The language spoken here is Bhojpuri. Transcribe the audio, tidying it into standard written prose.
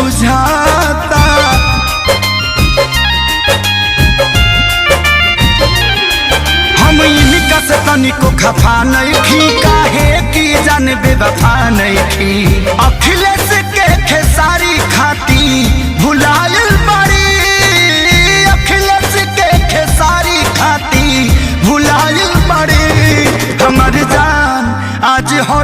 बुझाता। हम इनका से तनिको खफा नहीं थी, काहे की जान बेवफा नहीं थी। अखिलेश के खेसारी खाती भुलायल बड़ी, अखिलेश के खेसारी खाती भुलायल बड़ी। हमर जान आज हो